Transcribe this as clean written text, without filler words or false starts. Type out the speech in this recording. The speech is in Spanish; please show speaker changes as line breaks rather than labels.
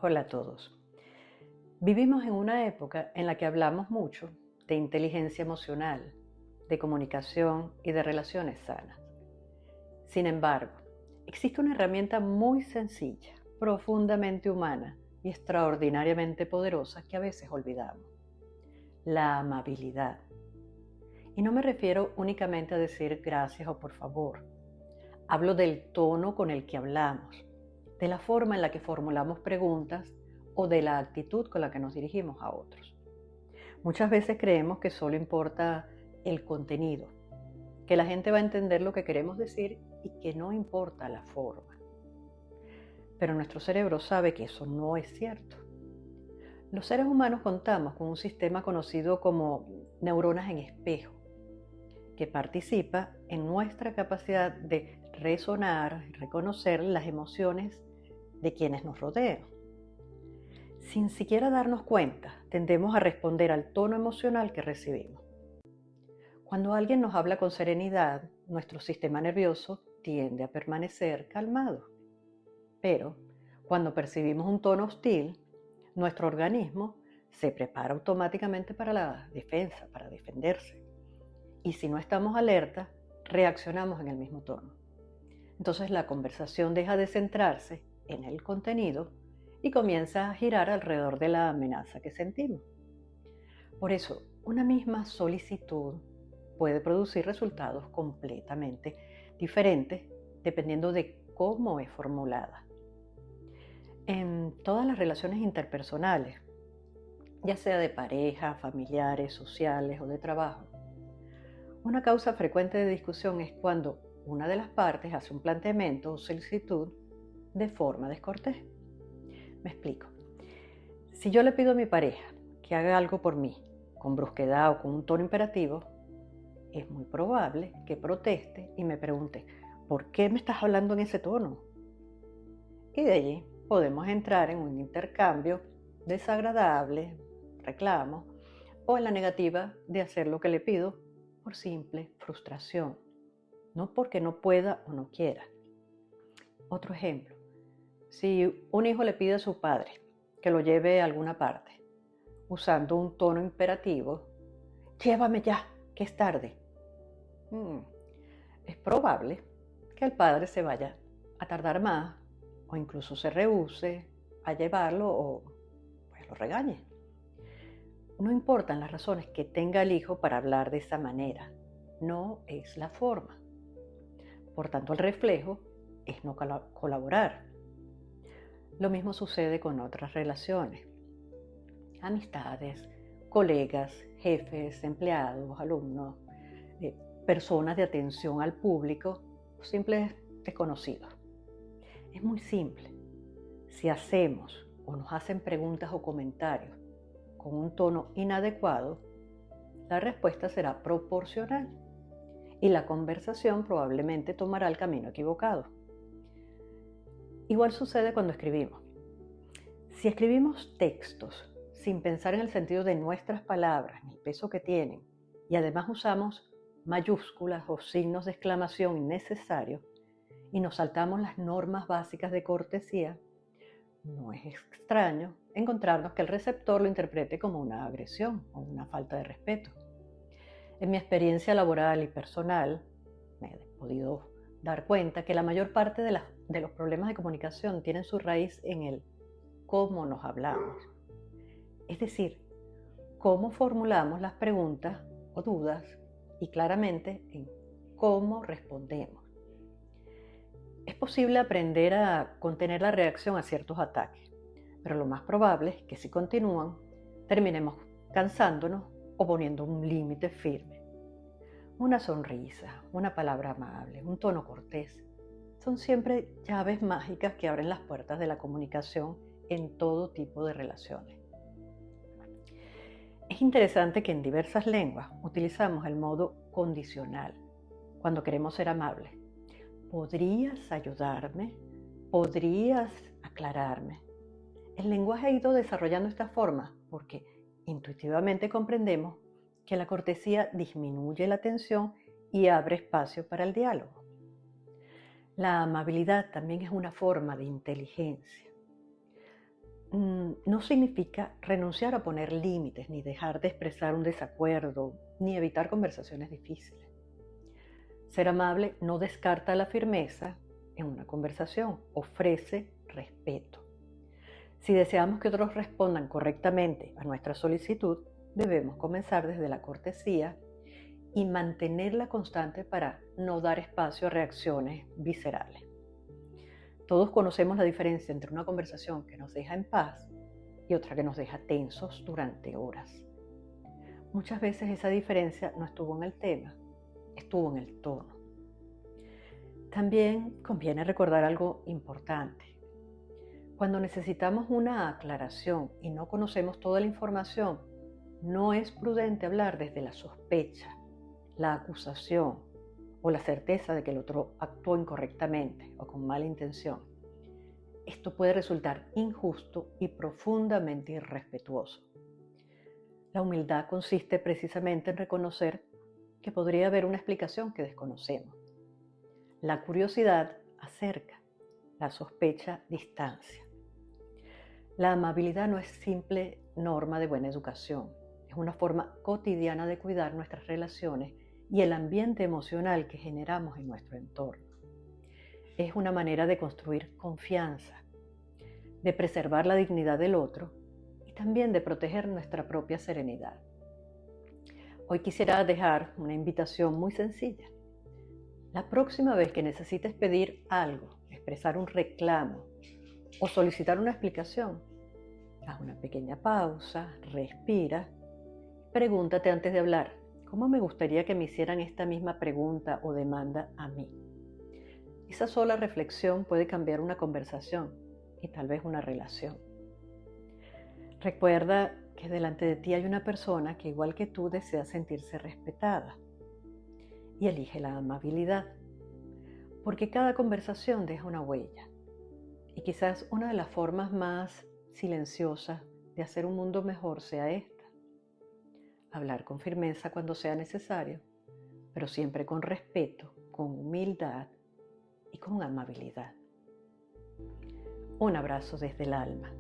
Hola a todos. Vivimos en una época en la que hablamos mucho de inteligencia emocional, de comunicación y de relaciones sanas. Sin embargo, existe una herramienta muy sencilla, profundamente humana y extraordinariamente poderosa que a veces olvidamos: la amabilidad. Y no me refiero únicamente a decir gracias o por favor. Hablo del tono con el que hablamos, de la forma en la que formulamos preguntas o de la actitud con la que nos dirigimos a otros. Muchas veces creemos que solo importa el contenido, que la gente va a entender lo que queremos decir y que no importa la forma. Pero nuestro cerebro sabe que eso no es cierto. Los seres humanos contamos con un sistema conocido como neuronas en espejo, que participa en nuestra capacidad de resonar y reconocer las emociones de quienes nos rodean. Sin siquiera darnos cuenta, tendemos a responder al tono emocional que recibimos. Cuando alguien nos habla con serenidad, nuestro sistema nervioso tiende a permanecer calmado. Pero cuando percibimos un tono hostil, nuestro organismo se prepara automáticamente para la defensa, para defenderse. Y si no estamos alerta, reaccionamos en el mismo tono. Entonces la conversación deja de centrarse en el contenido y comienza a girar alrededor de la amenaza que sentimos. Por eso, una misma solicitud puede producir resultados completamente diferentes dependiendo de cómo es formulada. En todas las relaciones interpersonales, ya sea de pareja, familiares, sociales o de trabajo, una causa frecuente de discusión es cuando una de las partes hace un planteamiento o solicitud de forma descortés. Me explico. Si yo le pido a mi pareja que haga algo por mí, con brusquedad o con un tono imperativo, es muy probable que proteste y me pregunte: ¿por qué me estás hablando en ese tono? Y de allí podemos entrar en un intercambio desagradable, reclamo, o en la negativa de hacer lo que le pido por simple frustración, no porque no pueda o no quiera. Otro ejemplo: si un hijo le pide a su padre que lo lleve a alguna parte, usando un tono imperativo: llévame ya, que es tarde. Es probable que el padre se vaya a tardar más o incluso se rehúse a llevarlo o pues lo regañe. No importan las razones que tenga el hijo para hablar de esa manera, no es la forma. Por tanto, el reflejo es no colaborar. Lo mismo sucede con otras relaciones: amistades, colegas, jefes, empleados, alumnos, personas de atención al público o simples desconocidos. Es muy simple. Si hacemos o nos hacen preguntas o comentarios con un tono inadecuado, la respuesta será proporcional y la conversación probablemente tomará el camino equivocado. Igual sucede cuando escribimos. Si escribimos textos sin pensar en el sentido de nuestras palabras ni el peso que tienen, y además usamos mayúsculas o signos de exclamación innecesarios y nos saltamos las normas básicas de cortesía, no es extraño encontrarnos que el receptor lo interprete como una agresión o una falta de respeto. En mi experiencia laboral y personal, me he podido dar cuenta que la mayor parte de los problemas de comunicación tienen su raíz en el cómo nos hablamos. Es decir, cómo formulamos las preguntas o dudas y claramente en cómo respondemos. Es posible aprender a contener la reacción a ciertos ataques, pero lo más probable es que si continúan, terminemos cansándonos o poniendo un límite firme. Una sonrisa, una palabra amable, un tono cortés, son siempre llaves mágicas que abren las puertas de la comunicación en todo tipo de relaciones. Es interesante que en diversas lenguas utilizamos el modo condicional cuando queremos ser amables. ¿Podrías ayudarme? ¿Podrías aclararme? El lenguaje ha ido desarrollando esta forma porque intuitivamente comprendemos que la cortesía disminuye la tensión y abre espacio para el diálogo. La amabilidad también es una forma de inteligencia. no significa renunciar a poner límites, ni dejar de expresar un desacuerdo, ni evitar conversaciones difíciles. Ser amable no descarta la firmeza en una conversación, ofrece respeto. Si deseamos que otros respondan correctamente a nuestra solicitud, debemos comenzar desde la cortesía y mantenerla constante para no dar espacio a reacciones viscerales. Todos conocemos la diferencia entre una conversación que nos deja en paz y otra que nos deja tensos durante horas. Muchas veces esa diferencia no estuvo en el tema, estuvo en el tono. También conviene recordar algo importante. Cuando necesitamos una aclaración y no conocemos toda la información, no es prudente hablar desde la sospecha, la acusación o la certeza de que el otro actuó incorrectamente o con mala intención. Esto puede resultar injusto y profundamente irrespetuoso. La humildad consiste precisamente en reconocer que podría haber una explicación que desconocemos. La curiosidad acerca, la sospecha distancia. La amabilidad no es simple norma de buena educación, es una forma cotidiana de cuidar nuestras relaciones y el ambiente emocional que generamos en nuestro entorno. Es una manera de construir confianza, de preservar la dignidad del otro y también de proteger nuestra propia serenidad. Hoy quisiera dejar una invitación muy sencilla. La próxima vez que necesites pedir algo, expresar un reclamo o solicitar una explicación, haz una pequeña pausa, respira, pregúntate antes de hablar, ¿cómo me gustaría que me hicieran esta misma pregunta o demanda a mí? Esa sola reflexión puede cambiar una conversación y tal vez una relación. Recuerda que delante de ti hay una persona que igual que tú desea sentirse respetada y elige la amabilidad, porque cada conversación deja una huella y quizás una de las formas más silenciosas de hacer un mundo mejor sea esta: hablar con firmeza cuando sea necesario, pero siempre con respeto, con humildad y con amabilidad. Un abrazo desde el alma.